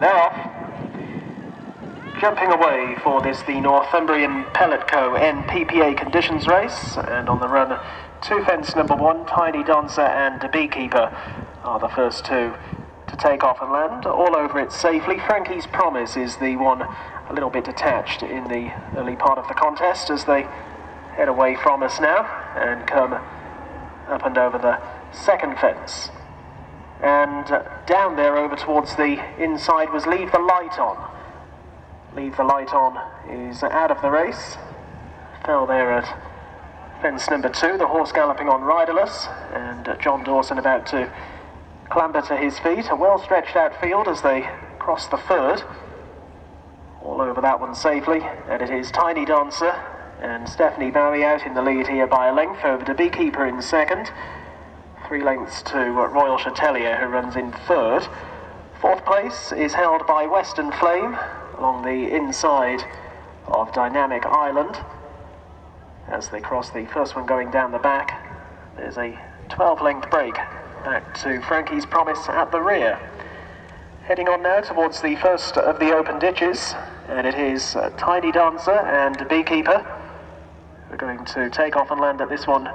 They're off. Jumping away for this, the Northumbrian Pellet Co. NPPA conditions race, and on the run, 2 fence number 1, Tiny Dancer and Beekeeper are the first 2 to take off and land. All over it safely. Frankie's Promise is the one a little bit detached in the early part of the contest as they head away from us now and come up and over the second fence. And down there over towards the inside was Leave the Light On. Leave the Light On is out of the race. Fell there at fence number 2, the horse galloping on riderless, and John Dawson about to clamber to his feet. A well stretched out field as they cross the third. All over that one safely, and it is Tiny Dancer and Stephanie Bowie out in the lead here by a length over to Beekeeper in second. 3 lengths to Royal Chatelier, who runs in third. Fourth place is held by Weston Flame along the inside of Dynamic Island. As they cross the first one going down the back, there's a 12-length break back to Frankie's Promise at the rear. Heading on now towards the first of the open ditches, and it is Tiny Dancer and Beekeeper. We're going to take off and land at this one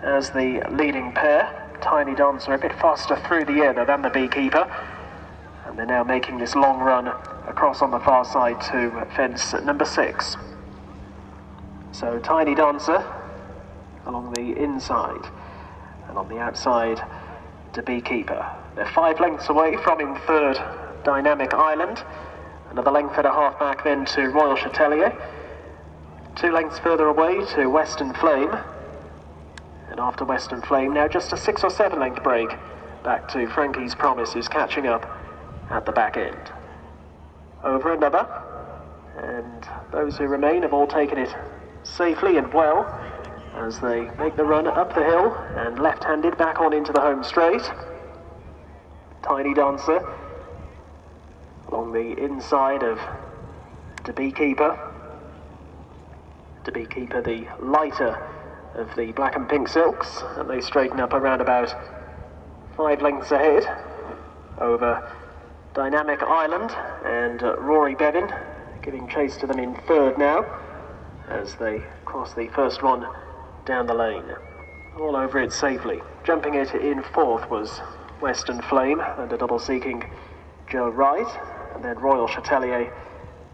as the leading pair. Tiny Dancer a bit faster through the air though than the Beekeeper, and they're now making this long run across on the far side to fence number 6. So Tiny Dancer along the inside, and on the outside to Beekeeper. They're 5 lengths away from in third Dynamic Island, another length and a half back then to Royal Chatelier, 2 lengths further away to Weston Flame, and after Weston Flame now just a 6 or 7 length break back to Frankie's Promise, who's catching up at the back end. Over another, and those who remain have all taken it safely and well as they make the run up the hill and left-handed back on into the home straight. Tiny Dancer along the inside of the Beekeeper. The Beekeeper the lighter of the black and pink silks, and they straighten up around about 5 lengths ahead over Dynamic Island, and Rory Bevan giving chase to them in third now as they cross the first one down the lane. All over it safely. Jumping it in fourth was Western Flame and a double seeking Joe Wright, and then Royal Chatelier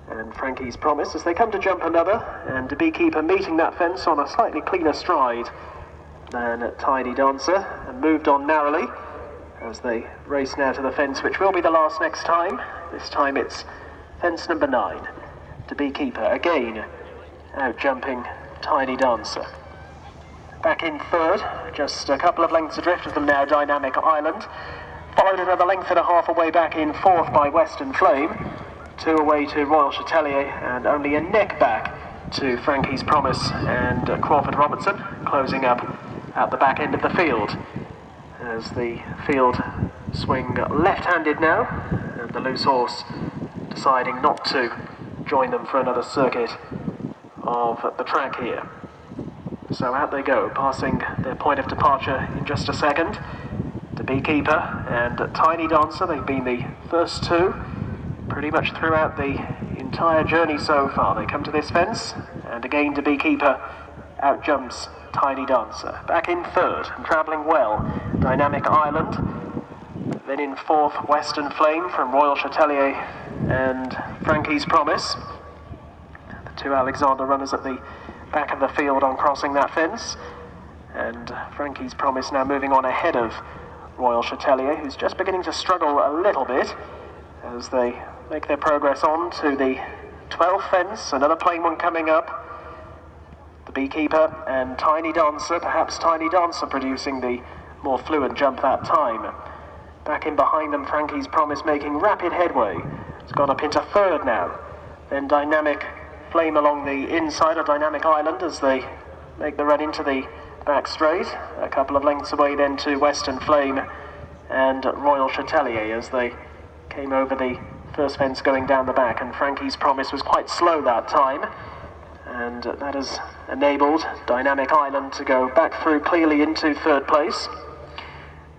and Frankie's Promise as they come to jump another, and the Beekeeper meeting that fence on a slightly cleaner stride than Tiny Dancer, and moved on narrowly as they race now to the fence which will be the last next time. This time it's fence number 9. The Beekeeper again out jumping Tiny Dancer. Back in third, just a couple of lengths adrift of them now, Dynamic Island. Followed another length and a half away back in fourth by Western Flame. 2 away to Royal Chatelier, and only a neck back to Frankie's Promise and Crawford Robertson, closing up at the back end of the field. As the field swing left-handed now, and the loose horse deciding not to join them for another circuit of the track here. So out they go, passing their point of departure in just a second. The Beekeeper and Tiny Dancer, they've been the first 2 pretty much throughout the entire journey so far. They come to this fence, and again the Beekeeper out jumps Tiny Dancer. Back in third and travelling well, Dynamic Island. Then in fourth, Western Flame from Royal Chatelier and Frankie's Promise. The 2 Alexander runners at the back of the field on crossing that fence, and Frankie's Promise now moving on ahead of Royal Chatelier, who's just beginning to struggle a little bit as they make their progress on to the 12th fence. Another plain one coming up. The Beekeeper and Tiny Dancer, perhaps Tiny Dancer producing the more fluent jump that time. Back in behind them, Frankie's Promise making rapid headway. It's gone up into third now. Then Dynamic Flame along the inside of Dynamic Island as they make the run into the back straight. A couple of lengths away then to Western Flame and Royal Chatelier as they came over the first fence going down the back, and Frankie's Promise was quite slow that time, and that has enabled Dynamic Island to go back through clearly into third place.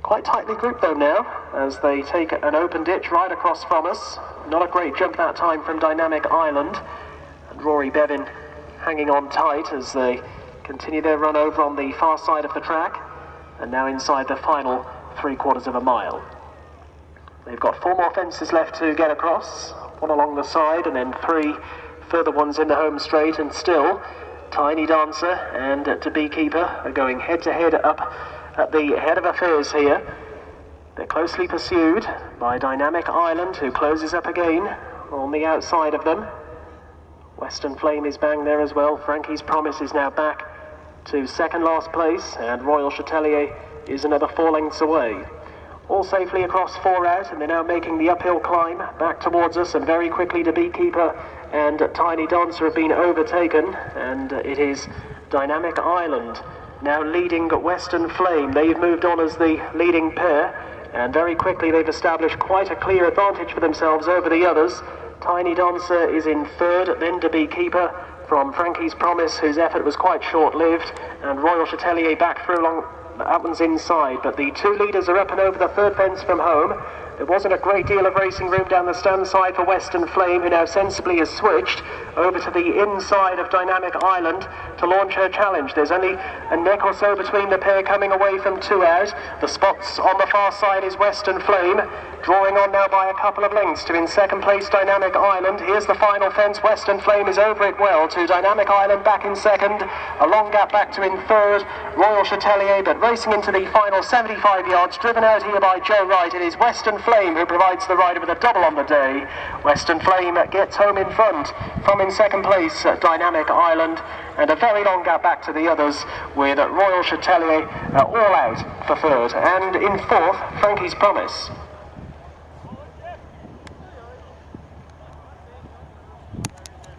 Quite tightly grouped though now as they take an open ditch right across from us. Not a great jump that time from Dynamic Island. And Rory Bevan hanging on tight as they continue their run over on the far side of the track, and now inside the final 3/4 of a mile. They've got 4 more fences left to get across, 1 along the side and then 3 further ones in the home straight, and still Tiny Dancer and To Be Keeper are going head to head up at the head of affairs here. They're closely pursued by Dynamic Island, who closes up again on the outside of them. Western Flame is bang there as well. Frankie's Promise is now back to second last place, and Royal Chatelier is another 4 lengths away. All safely across 4 out, and they're now making the uphill climb back towards us, and very quickly To Be Keeper and Tiny Dancer have been overtaken, and it is Dynamic Island now leading Western Flame. They've moved on as the leading pair, and very quickly they've established quite a clear advantage for themselves over the others. Tiny Dancer is in third, then To Be Keeper from Frankie's Promise, whose effort was quite short-lived, and Royal Chatelier back through along. That one's inside, but the 2 leaders are up and over the 3rd fence from home. There wasn't a great deal of racing room down the stand side for Western Flame, who now sensibly has switched over to the inside of Dynamic Island to launch her challenge. There's only a neck or so between the pair coming away from 2 out. The spots on the far side is Western Flame, drawing on now by a couple of lengths to in second place Dynamic Island. Here's the final fence. Western Flame is over it well to Dynamic Island back in second. A long gap back to in third, Royal Chatelier, but racing into the final 75 yards, driven out here by Joe Wright. It is Western Flame who provides the rider with a double on the day. Western Flame gets home in front from in second place Dynamic Island, and a very long gap back to the others with Royal Chatelier all out for third, and in fourth Frankie's Promise.